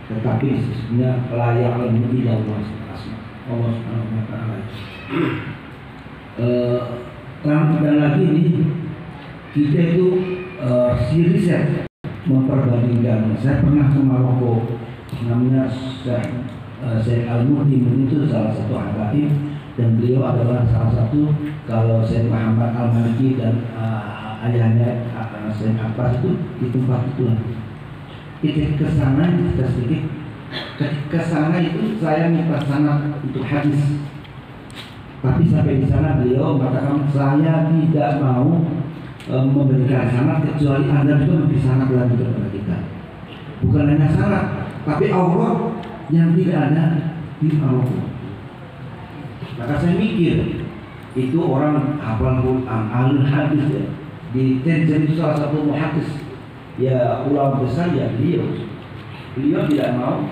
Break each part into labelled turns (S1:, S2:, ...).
S1: tetapi sebenarnya layak memuji Allah Subhanahu wa Ta'ala. Dan lagi ini kita itu si riset memperbandingkan. Saya pernah ke Maroko, namanya Syekh Al-Mu'min, itu salah satu habaib, dan beliau adalah salah satu, kalau Syekh Muhammad Al-Maliki dan ayahnya Syekh Abbas itu di tempat itu. Kita ke sana sedikit. Ketika sana itu saya minta sanad untuk hadis. Tapi sampai di sana beliau mengatakan saya tidak mau memberikan sanad kecuali Anda juga memberi sanad lagi kepada kita. Bukan hanya sanad, tapi Allah yang tidak ada di Maroko. Maka saya mikir itu orang hafal Quran, ahli hadis ya. Di Tenjen itu salah satu muhaddis ya, ulama besar ya beliau tidak mau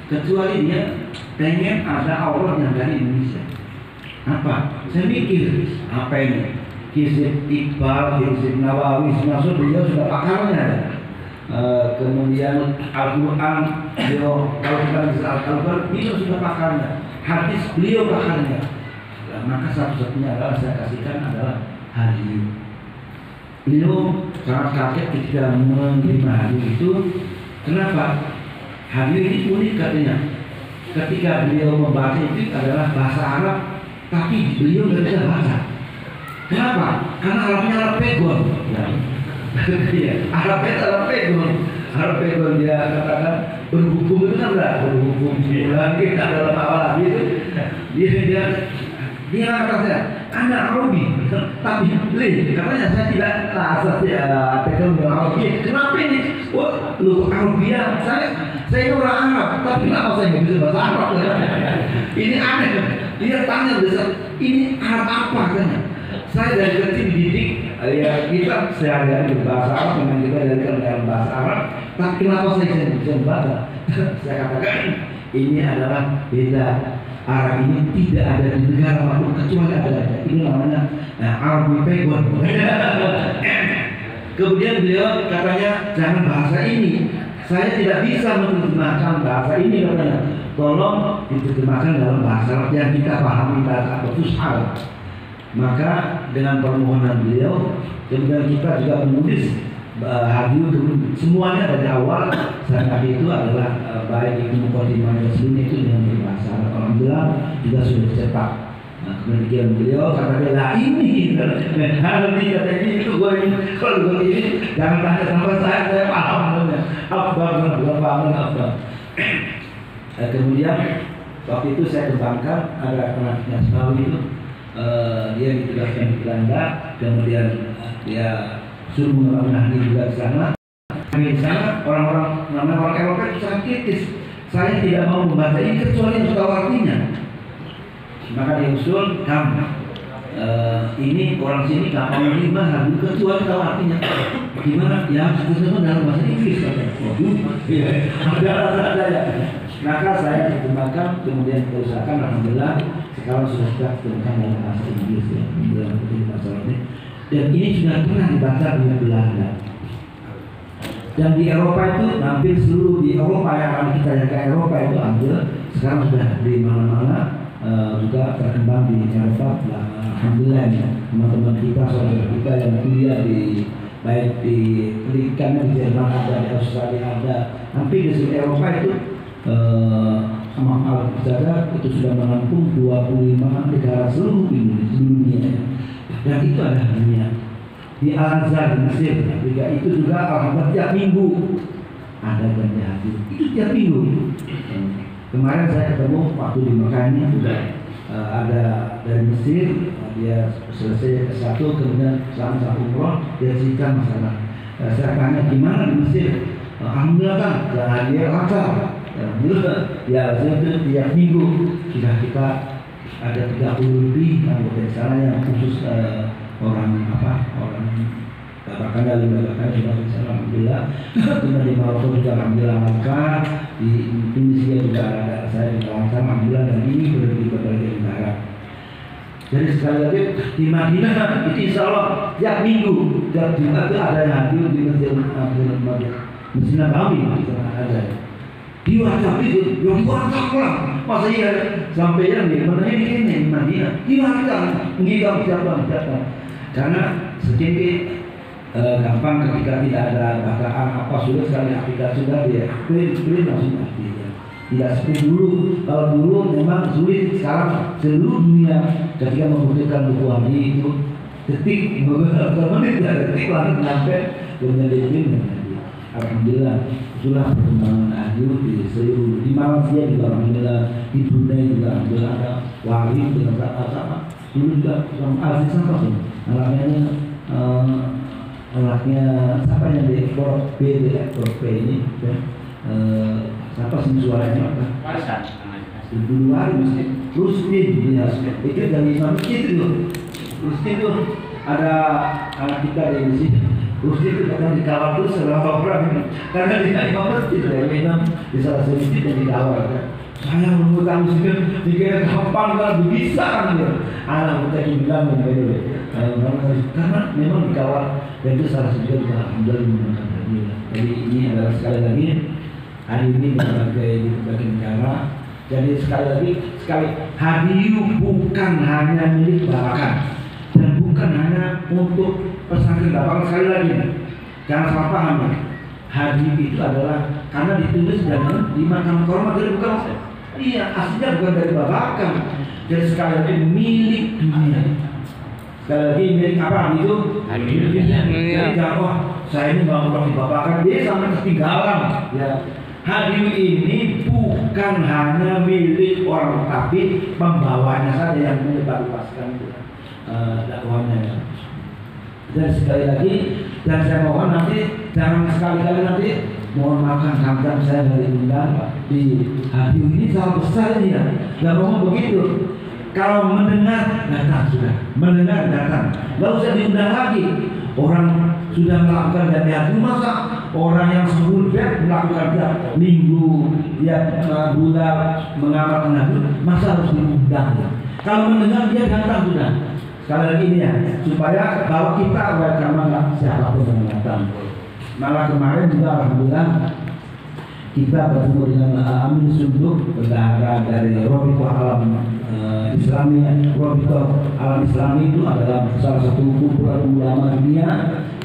S1: kecuali dia pengen ada Allah yang dari Indonesia. Apa? Saya mikir apa ini? Hizib Iqbal, Hizib Nawawi, maksud beliau sudah pakarnya. Kemudian Al-Quran, beliau kalau kita bisa Al-Quran, beliau sudah pakarnya. Hadis beliau pakarnya. Nah, maka satu-satunya adalah saya kasihkan adalah hadis. Beliau sangat kaget ketika menerima hadis itu. Kenapa? Hadis ini unik katanya. Ketika beliau membaca itu adalah bahasa Arab, tapi beliau tidak bisa baca. Kenapa? Karena Arabnya Arab pegon. Arab pegon. Arab pegon dia katakan berhukum itu kan enggak berhukum bulan kita dalam awal itu. Dia kata saya, anak Arabi, tapi katanya saya tidak asal pegon Arabi. Kenapa ini? Wah, lu Arabia, saya orang Arab, tapi kenapa saya nggak bisa bahasa Arab? Ini aneh. Dia tanya besar, ini Arab apa katanya? Saya dari kecil dididik, ya kita sehari-hari berbahasa Arab, memang kita dari dalam bahasa Arab, tapi kenapa saya bisa membaca? Saya katakan ini adalah beda. Arab ini tidak ada di negara manapun kecuali ada. Ini namanya Arabi pegon. Kemudian beliau katanya jangan bahasa ini. Saya tidak bisa menerjemahkan bahasa ini katanya. Tolong diterjemahkan dalam bahasa Arab yang kita pahami, bahasa Arab Fusha. Maka dengan permohonan beliau, kemudian kita juga menulis hadis semuanya dari awal sampai itu adalah baik itu mukadimah sebelumnya itu dengan berbahasa Arab. Alhamdulillah juga sudah dicetak. Nah, kemudian beliau kata lah ini hal ini kata ini itu gue ini kalau gue ini jangan tanya sama saya paham namanya apa. Kemudian waktu itu saya kembangkan ada penasihat Nasawi itu dia ditugaskan di Belanda, kemudian dia suruh mengenal ahli juga di sana. Di sana orang-orang namanya orang Eropa itu sangat kritis. Saya tidak mau membaca ini kecuali untuk tahu artinya. Maka dia usul ini orang sini nggak mau menerima hadis kecuali tahu artinya. Gimana? Ya sebetulnya dalam bahasa Inggris katanya. Ada ya. Maka saya dikembangkan, kemudian kita usahakan, alhamdulillah sekarang sudah kita ditemukan dalam bahasa Inggris ya, dalam bahasa ini. Dan ini sudah pernah dibaca di Belanda. Dan di Eropa itu hampir seluruh di Eropa yang kita yang ke Eropa itu ambil sekarang sudah di mana-mana juga terkembang di Eropa. Alhamdulillah ya, teman-teman kita, saudara kita yang kuliah di baik di pendidikannya di Jerman ada, di Australia ada, hampir di seluruh Eropa itu sama Al-Qadar itu sudah menampung 25 negara seluruh dunia. Dan itu ada dunia. Di Al-Azhar di Mesir, juga itu juga alhamdulillah tiap minggu ada ganti hadis. Itu tiap minggu. Kemarin saya ketemu waktu di Mekah ini juga ada dari Mesir, dia selesai S1 kemudian selama satu umroh dia cerita masalah. Saya tanya gimana di Mesir? Alhamdulillah kan, dia lancar. Alhamdulillah, ya itu tiap minggu sudah kita ada 30 lebih anggota di sana yang khusus orang katakan dari Babakan sudah bisa alhamdulillah. Kemudian di Maroko juga alhamdulillah lancar, di Tunisia juga ada saya juga lancar alhamdulillah, dan ini sudah di berbagai negara. Jadi sekali lagi di Madinah itu insya Allah tiap minggu, tiap Jumat itu ada yang hadir di Masjid Nabawi di sana ada. diwakaf itu, yang diwakaf lah. Masa iya sampai yang dia mana ini Madinah diwakaf, enggak siapa. Karena sedikit gampang ketika tidak ada bacaan apa sudah sekali aplikasi sudah dia print langsung mati. Tidak seperti dulu. Kalau dulu memang sulit, sekarang seluruh dunia ketika membutuhkan buku hadis itu detik beberapa menit detik langsung sampai kemudian alhamdulillah itulah perkembangan hadis di seluruh di Malaysia juga alhamdulillah, di Brunei juga alhamdulillah ada wali dengan sama dulu juga Aziz apa sih anaknya siapa yang di ekspor B ini siapa sih suaranya apa? Ibu luar mesti Rustin ya, itu dari masjid itu. Rustin itu ada anak kita di sini. Rustin itu kadang dikawal terus selama orang karena dia imam masjid ya, imam di salah satu masjid yang dikawal kan. Saya memegang sini dikira gampang kan bisa kan dia. Anak kita bilang begitu. Karena memang dikawal dan itu salah satu juga alhamdulillah. Jadi ini adalah sekali lagi hari ini berbagai negara. Jadi sekali hadiu bukan hanya milik Babakan dan bukan hanya untuk pesantren Babakan. Sekali lagi jangan salah paham ya. Hadiu itu adalah karena ditulis di Mahkamah Kehormatan, jadi bukan iya aslinya bukan dari Babakan. Jadi sekali lagi milik dunia. Sekali lagi milik apa itu? Hadiu. Jadi jangan saya ini bangun di Babakan dia sampai ketinggalan ya. Hadiu ini bukan hanya milik orang, tapi pembawanya saja yang menyebarluaskan dakwahnya. Dan sekali lagi, dan saya mohon nanti jangan sekali-kali nanti mohon makan sampai saya dari undang di Hadiu ini sangat besar ini ya. Gak mau begitu. Kalau mendengar datang sudah, mendengar datang, gak usah diundang lagi. Orang sudah melakukan dari hati, masa orang yang sebelum dia melakukan dia minggu dia bulan mengamalkan hati, masa harus diundang ya? Kalau mendengar dia datang sudah. Sekali lagi ini ya, supaya bahwa kita karena siapapun yang datang. Malah kemarin juga alhamdulillah kita bertemu dengan Amin Sunduk, bendahara dari Robito Alam Islami. Robito Alam Islami itu adalah salah satu kumpulan ulama dunia.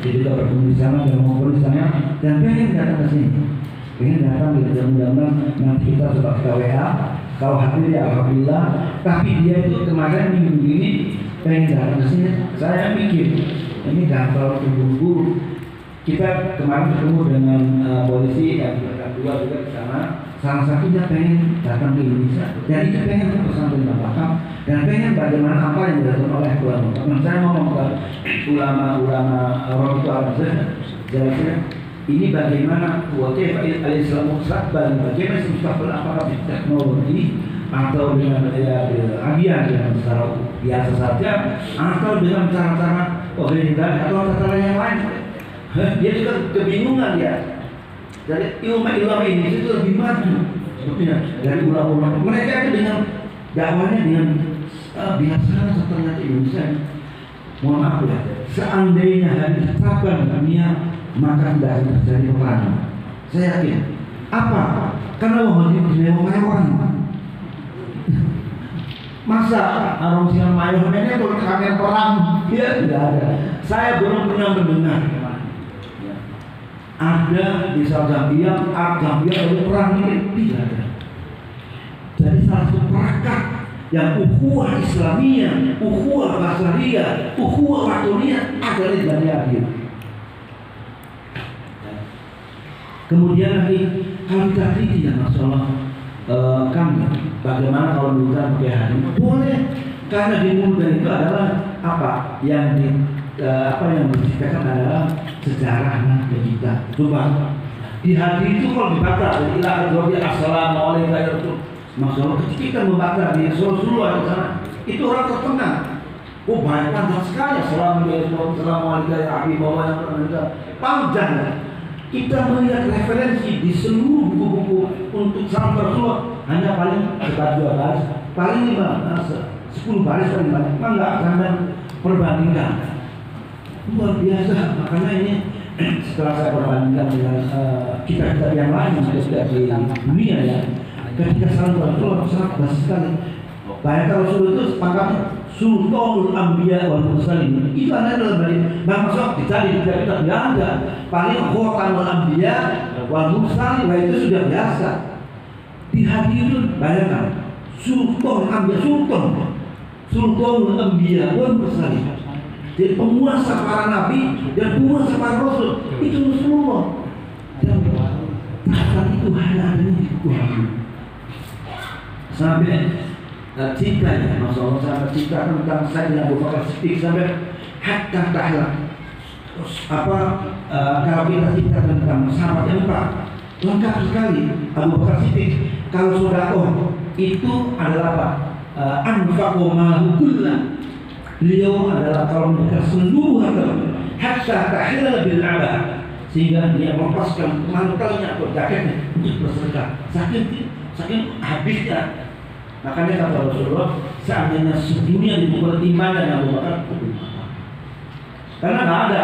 S1: Jadi kita bertemu di sana dan ngobrol di sana dan pengen datang ke sini, pengen datang dan mudah-mudahan nanti kita sebab kita WA kalau hadir ya alhamdulillah. Tapi dia itu kemarin minggu ini pengen datang ke sini. Saya mikir ini jangan terlalu terburu-buru. Kita kemarin ketemu dengan polisi yang kedua juga di sana. Salah satunya pengen datang ke Indonesia dan itu pengen ke pesantren Babakan dan pengen bagaimana apa yang dilakukan oleh ulama. Saya mau ke ulama orang tua saya ini bagaimana wakil al-Islam mustaqbal, bagaimana mustaqbal apakah di teknologi atau dengan agian dengan secara biasa saja atau dengan cara-cara organisasi atau cara yang lain. Dia juga kebingungan ya. Jadi ilmu ini itu lebih maju sebetulnya dari ulama-ulama. Mereka itu dengan dakwahnya dengan biasa setengah Indonesia. Mohon maaf ya, seandainya hari kapan dunia maka tidak akan terjadi peperangan. Saya yakin. Apa? Karena wahyu mewah-mewahan. Masa orang siang mayor ini kalau kalian perang dia tidak ada. Saya belum pernah mendengar ada di Zambia lalu perang ini tidak ada. Jadi salah satu perangkat yang ukhuwah Islamiyah, ukhuwah basariyah, ukhuwah watoniyah ada di Bani Akhir. Kemudian lagi kalau kita tidak masalah kami, bagaimana kalau kita pakai hari? Boleh, karena di mulut itu adalah apa yang diceritakan adalah sejarah Nabi kita. Coba di hati itu kalau dibaca ilah adrobi assalamualaikum warahmatullahi. Masalah ketika kita membaca di Rasulullah di sana itu orang tertenang. Oh banyak panjang sekali. Assalamualaikum warahmatullahi wabarakatuh. Panjang. Kita melihat referensi di seluruh buku-buku untuk salam Rasulullah hanya paling sekitar 2 baris, paling 10 baris paling banyak. Enggak akan perbandingkan. Luar biasa, makanya ini setelah saya perbandingkan dengan kitab-kitab yang lain yang sudah di dunia ya, ketika salam Rasulullah sangat bagus sekali. Bahkan Rasul itu pangkatnya Sultanul Anbiya wal Mursalin. Itu ada dalam maksud dicari di kitab tidak ada. Paling Khatamul Anbiya wal Mursalin, itu sudah biasa. Dihadirin, bayangkan Sultan Anbiya, Sultanul Anbiya wal Mursalin. Jadi penguasa para nabi dan penguasa para rasul itu Rasulullah. Dan saat itu hanya ada di Tuhan. Sampai cintanya, Masya Allah, sampai cinta tentang Sayyidina Abu Bakar Siddiq sampai hatta tahla. Kalau kita cinta tentang sahabat yang empat, lengkap sekali. Abu Bakar Siddiq kalau sedekah itu adalah apa? Anfaqu ma kullah. Beliau adalah kalau mendekat seluruh harta hatta tahila bil abad, sehingga dia melepaskan mantelnya atau jaketnya untuk bersedekah. Saking habisnya. Makanya kata Rasulullah, seandainya sedunia dibuat timbangan Abu Bakar, karena nggak ada.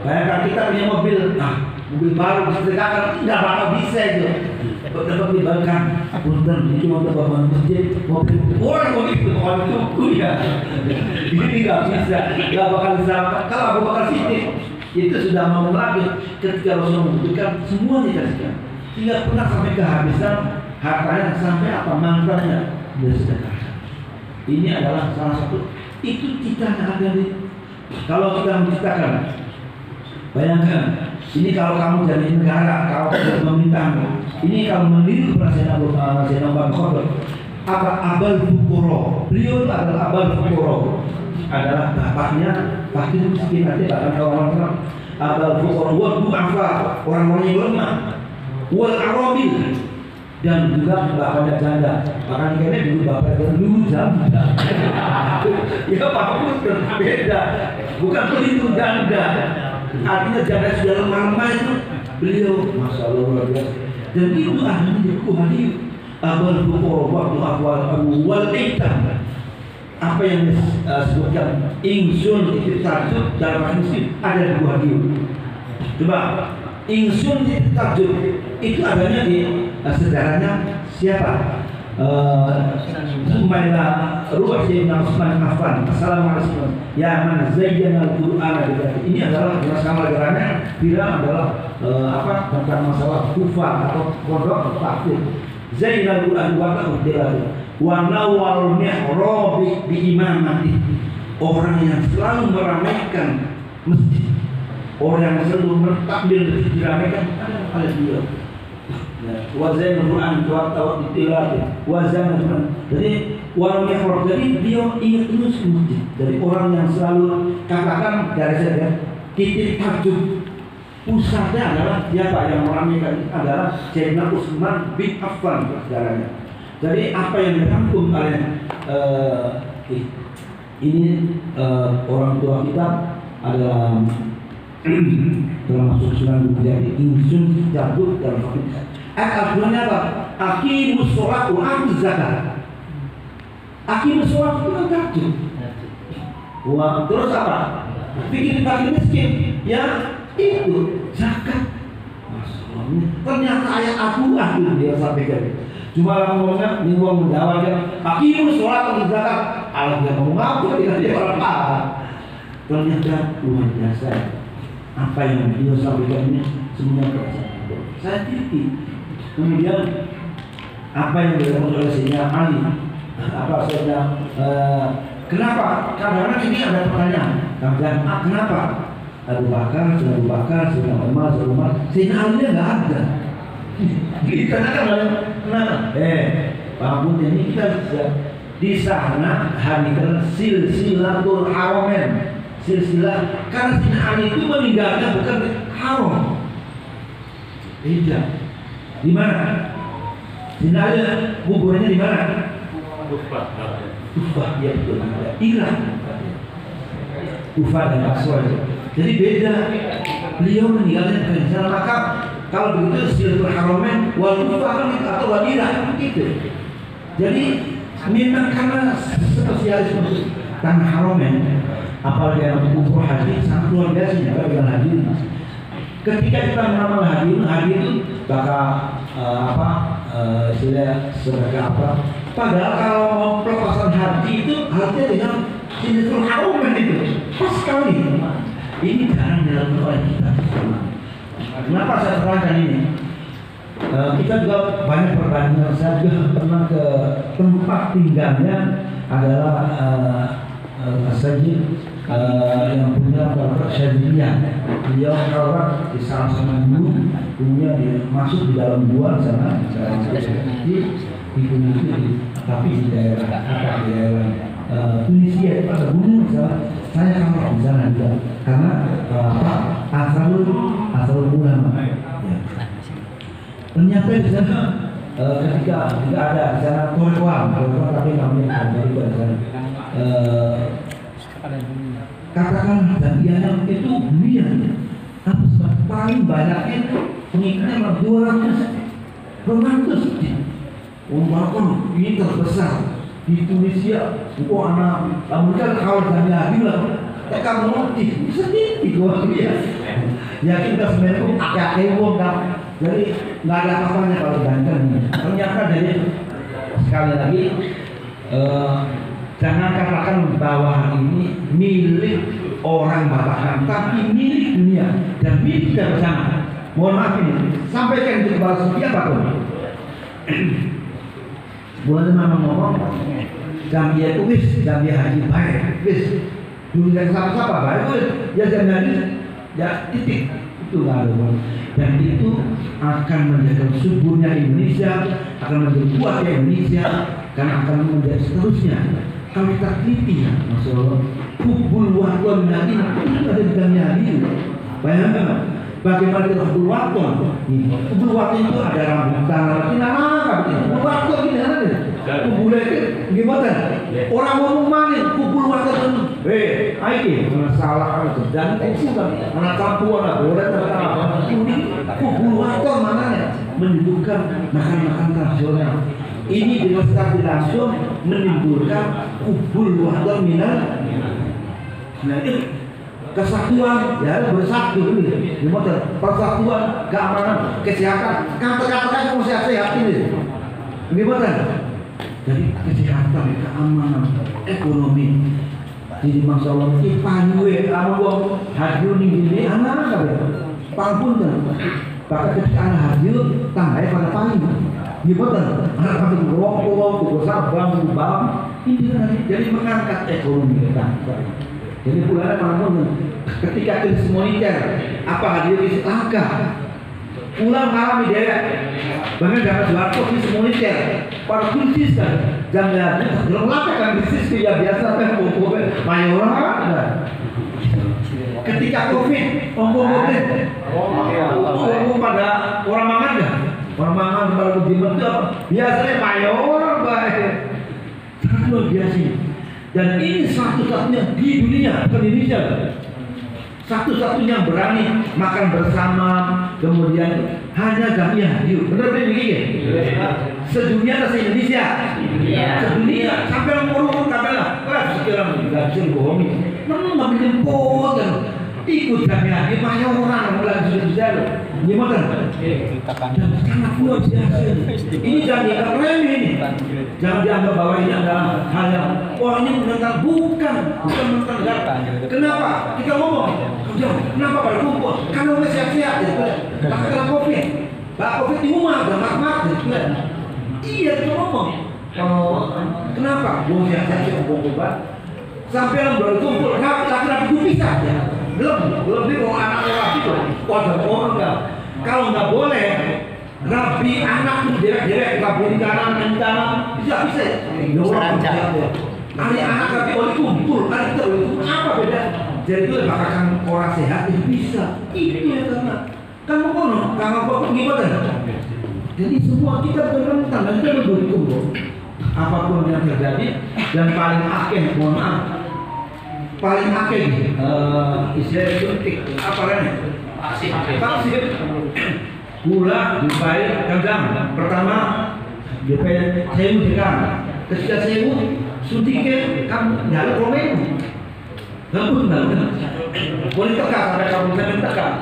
S1: Bayangkan kita punya mobil, mobil baru bersedekahkan nggak bakal bisa itu. Dapat dibayangkan, punten itu mau bangun masjid, mobil itu ya. Ini nggak bisa, nggak bakal bisa. Kalau Abu Bakar Siddiq itu sudah mau lagi ketika Rasulullah membutuhkan semua dikasihkan, tidak pernah sampai kehabisan hartanya sampai apa mantannya bersedekah. Ini adalah salah satu itu kita ada di. Kalau kita menciptakan, bayangkan ini kalau kamu jadi negara, kalau tidak meminta, ini kalau meniru perasaan Abu Bakar, apa Abal Fukuro, beliau adalah Abal Fukuro, adalah bapaknya fakir miskin, nanti bahkan orang-orang Abal Fukuro, wal Du'afa, orang-orang yang lemah, wal Arabil, dan juga bapaknya janda. Bahkan kayaknya dulu bapaknya dulu janda. Ya Pak berbeda, bukan pelindung janda. Artinya janda sudah lemah-lemah itu beliau, Masya Allah luar biasa. Dan itu ahli dikuhani Abal Fukuro waktu awal itam. Apa yang disebutkan ingsun itu tajuk dalam hadis ada dua hadis. Coba ingsun itu tajuk itu adanya di sejarahnya siapa? Umayla Ruh Sayyidina Utsman Affan. Assalamualaikum. Ya man zayyana al-Qur'an. Ini adalah masalah geranya tidak adalah tentang masalah kufar atau pondok takfir. Zayyana al-Qur'an wa ta'ala wa nawal mihrab bi imamati. Orang yang selalu meramaikan masjid, orang yang selalu mentakbir diramaikan oleh dia. Wazan Quran wa tilawa wazan. Jadi walau mihrab, jadi dia ingat terus masjid. Dari orang yang selalu katakan dari saya titik tajuk pusatnya adalah siapa yang meramaikan adalah Sayyidina Utsman bin Affan sejarahnya. Jadi apa yang dirangkum oleh ini orang tua kita adalah termasuk Sunan Gunung Insun Jabut dalam fakir. Artinya apa? Aqimus sholat wa atuz zakat. Aqimus sholat itu kan tajuk. Wah, terus apa? Bikin fakir miskin, ya itu zakat. Ternyata ayat Al-Quran dia sampaikan. Cuma ngomongnya ngomong menjawabnya aqimus sholat wa zakat. Allah dia ngomong apa? Dia orang paham. Ternyata luar biasa. Apa yang dia sampaikan ini semuanya percaya. Saya teliti. Kemudian apa yang dilakukan oleh Sayyidina Ali, apa saja, kenapa? Karena ini ada pertanyaan. Kenapa? Abu Bakar, Sayyidina Umar, Sayyidina Ali nggak ada. Kita kan kenapa? Pak Bun ini kita di sana hadirkan silsilatul haramain. Silsilah karena Sayyidina Ali itu meninggalkan bukan haram. Beda. Di mana? Sayyidina Ali kuburannya di mana? Kufah, ya betul. Irak. Kufah dan Basra. Jadi beda. Beliau meninggalkan di sana. Maka kalau begitu silsilatul haramain wal Kufah atau wal Irak begitu. Jadi memang karena spesialis tanah haramain, apalagi yang kubur haji sangat luar biasa. Kalau bilang haji Ketika kita mengamal hadi itu bakal sebagai apa? Padahal kalau mau pelepasan hadi itu artinya dengan sinetron harum itu pas sekali. Ini jarang dilakukan oleh kita. Kenapa saya terangkan ini? Kita juga banyak perbandingan. Saya juga pernah ke tempat tinggalnya adalah Sayyid yang punya Bapak Syadiyah. Beliau merawat di salah satu gunung, kemudian dia masuk di dalam gua sana, di gunung itu, tapi di daerah Tunisia pada gunung saya kamar di sana juga, karena asal ulama. Ternyata di sana ketika tidak ada di sana korban tapi kami dari sana katakan bagiannya itu dunia paling banyaknya pengikutnya 200 ini terbesar di Tunisia. Anak mereka kalau lagi lah mereka mengerti sedikit dia yakin kita sebenarnya agak uang kan. Jadi nggak ada apa-apanya kalau dibandingkan. Ternyata dari sekali lagi jangan katakan bahwa ini milik orang Batak, tapi milik dunia dan milik kita bersama. Mohon maaf ini sampaikan itu kepada siapa pun. Boleh mama ngomong Jamiah itu wis, Jamiah haji baik wis, dunia sama-sama baik ya Jamiah ya titik itu nggak ada. Dan itu akan menjadi suburnya Indonesia, akan menjadi kuatnya Indonesia, dan akan menjadi seterusnya. Kalau kita teliti ya, Masya Allah, hubul waton nanti itu ada di dalamnya itu. Bayangkan bagaimana kita hubul waton. Hubul waton itu ada rambutan, nanti nama hubul waton ini ada. Hubul itu gimana? Orang ngomong mana? Hubul waton. Aiki masalah itu dan itu kan anak kampung anak boleh ini hubul waton mana ya? Menunjukkan makan-makan tradisional. Ini dilestari langsung menimbulkan hubul waton minal. Nah ini kesatuan ya bersatu ini, gimana? Persatuan, keamanan, kesehatan. Kata-kata kamu sehat-sehat ini, gimana? Jadi kesehatan, keamanan, ekonomi. Jadi Masya Allah ini panjue kamu buang hadir ini anak apa? Pangpun kan? Bahkan ketika anak hadir tambahnya pada panjang. Gimana? Anak pada berwok-wok, bersabang, berbang. Ini jadi mengangkat ekonomi kita. Jadi bulan pangpun ketika krisis moneter apa hadir di langka. Pulang mengalami daerah. Bahkan dapat Soeharto krisis moneter pada krisis kan. Jangan belum lama kan krisis ya biasa kan mayoran. Ketika COVID, ngomong pada orang mangan kan? Orang mangan pada begitu biasanya mayoran baik. Sangat luar biasa. Dan ini satu-satunya di dunia, bukan Indonesia. Satu-satunya berani makan bersama, kemudian hanya Jamiah hadir. Benar begini? Sedunia atau Indonesia? Sedunia. Sampai orang katalah, sekarang juga bisa bohongi. Memang nggak bikin pot kan? Ikut Jamiah hadir mayoran mulai sudah bisa. Gimana? Dan sangat luar biasa. Ini Jamiah keren ini. Jangan dianggap bahwa ini adalah hal yang wah ini menentang bukan menentang negara. Kenapa? Kita ngomong. Kenapa pada kumpul? Karena udah sehat-sehat ya. Bahkan kena COVID. COVID di rumah udah mak-mak gitu. Iya kita ngomong. Kenapa? Buang sehat-sehat buang obat. Sampai yang baru kumpul, laki-laki itu bisa ya. Belum di mau anak laki itu. Wajar orang enggak. Kalau nggak boleh, rabi anak itu direct-direct, nggak boleh di kanan, bisa. Hari anak rabi boleh kumpul, hari kita boleh kumpul. Apa beda? Jadi itu bahkan orang sehat itu bisa. Itu ya karena kamu kono, kamu gimana? Jadi semua kita berentan dan kita berdukung. Apapun yang terjadi dan paling akhir, mohon maaf, paling akhir istilah suntik apa namanya? Vaksin. Gula dibayar kandang. Pertama dibayar sewu sekarang. Ketika sewu suntiknya kamu jalan komen. Boleh tekan sampai kamu bisa tekan.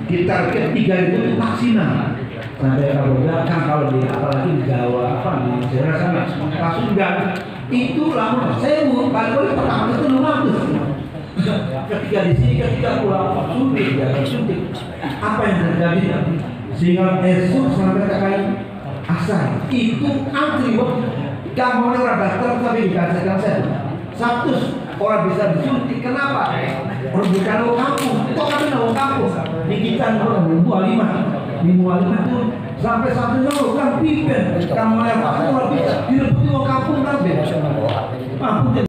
S1: di target 3.000 itu maksimal. Sampai kalau belakang, kalau di apalagi di Jawa apa di daerah sana Pasundan itu lama sewu kali pertama itu 600. Ketika di sini ketika pulang suntik ya suntik apa yang terjadi sehingga esok sampai terkait asal itu antri kamu orang daftar tapi dikasihkan saya 100 orang bisa disuntik. Kenapa? Orang bukan kampung, kok kami tahu kampung di kita orang di Mualim itu sampai satu orang pimpin kamu orang bisa direbuti orang kampung kan